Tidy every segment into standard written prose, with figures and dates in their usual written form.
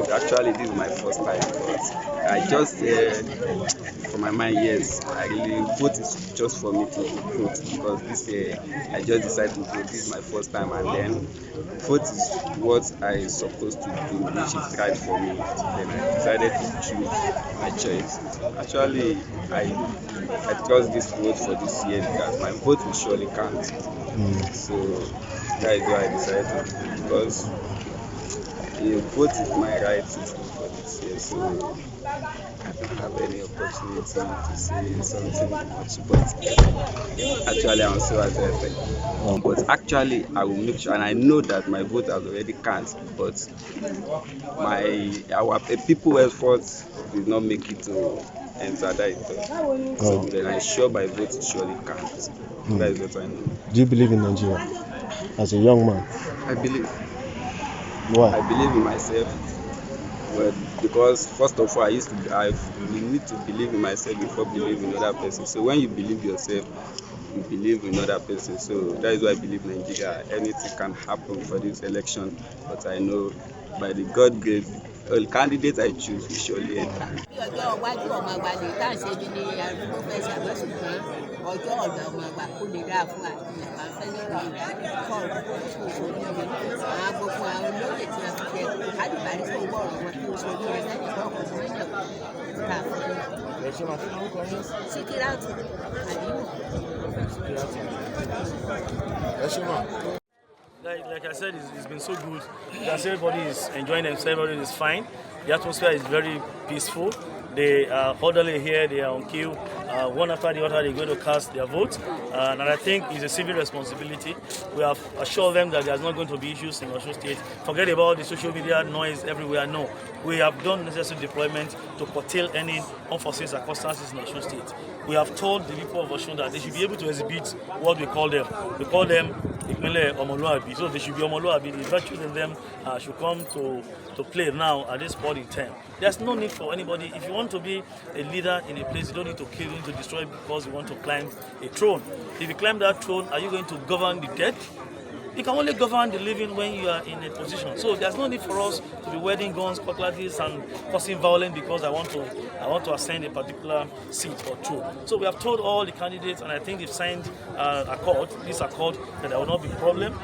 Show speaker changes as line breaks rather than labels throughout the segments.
vote. Actually, this is my first time, but I just for my mind, yes, I really vote is just for me to vote because this year I just decided to vote. This is my first time, and then vote is what I supposed to do, which is right for me. Then I decided to choose my choice. Actually, I trust this vote for this year because my vote will surely count. So that is why I decided to do because vote is my right to vote for this year. So I don't have any opportunity to say something much, but actually I'm so excited. But actually I will make sure, and I know that my vote has already counted, but our people efforts did not make it to enter that. So then I'm sure my vote surely counts. That is what I know.
Do you believe in Nigeria as a young man?
I believe.
Why?
I believe in myself. Well, because first of all, we need to believe in myself before believing in other person. So when you believe yourself, you believe in other person. So that is why I believe in Nigeria. Anything can happen for this election, but I know by the God grace, all candidates I choose will surely enter.
ọjọ́ ọ̀dọ̀ ọmọ àgbà kó lè dáa fún àti àǹfààní kọ̀ọ̀rọ̀ àwọn gbogbo àwọn olóyè tí wọ́n fi jẹ kádìbárí tó gbọ́ ọ̀rọ̀ wọn kí o ṣe orí rẹ̀ lẹ́yìn kọ̀ọ̀kan tí wọ́n yàn ká fún Síkírátù Àlímù.
Like I said, it's been so good because everybody is enjoying themselves, everybody is fine. The atmosphere is very peaceful. They are orderly here, they are on queue. One after the other, they're going to cast their vote. And I think it's a civil responsibility. We have assured them that there's not going to be issues in Osun State. Forget about the social media noise everywhere. No, we have done necessary deployment to curtail any unforeseen circumstances in Osun State. We have told the people of Osun that they should be able to exhibit what we call them. We call them Ikmele Omoluabi. So they should be Omoluabi. The virtues in them should come to play now at this point in time. There's no need for anybody. If you want to be a leader in a place, you don't need to kill, you need to destroy because you want to climb a throne. If you climb that throne, are you going to govern the dead? You can only govern the living when you are in a position. So there's no need for us to be wielding guns, cutlasses, and causing violence because I want to ascend a particular seat or throne. So we have told all the candidates, and I think they've signed this accord, that there will not be problem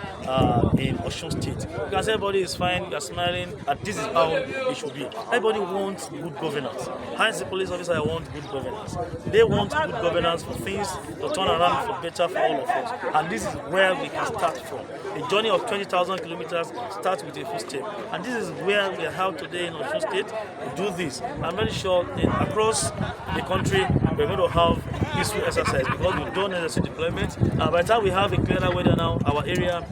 in Osun State. Because everybody is fine, we are smiling, and this is how it should be. Everybody wants good governance. Hence, the police officer want good governance. They want good governance for things to turn around for better for all of us. And this is where we can start from. A journey of 20,000 kilometers starts with a footstep. And this is where we are held today in Osun State to do this. I'm very sure that across the country, we're going to have peaceful exercise because we've done necessary deployment. By the time we have a clearer weather now, our area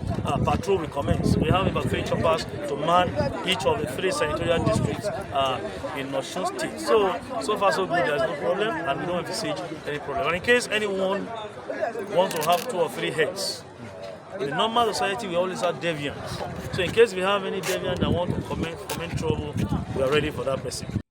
patrol will commence. We have about 3 choppers to man each of the 3 senatorial districts in Osun State. So far so good, there's no problem, and we don't envisage any problem. And in case anyone wants to have 2 or 3 heads, in the normal society, we always have deviants. So in case we have any deviant that want to commit trouble, we are ready for that person.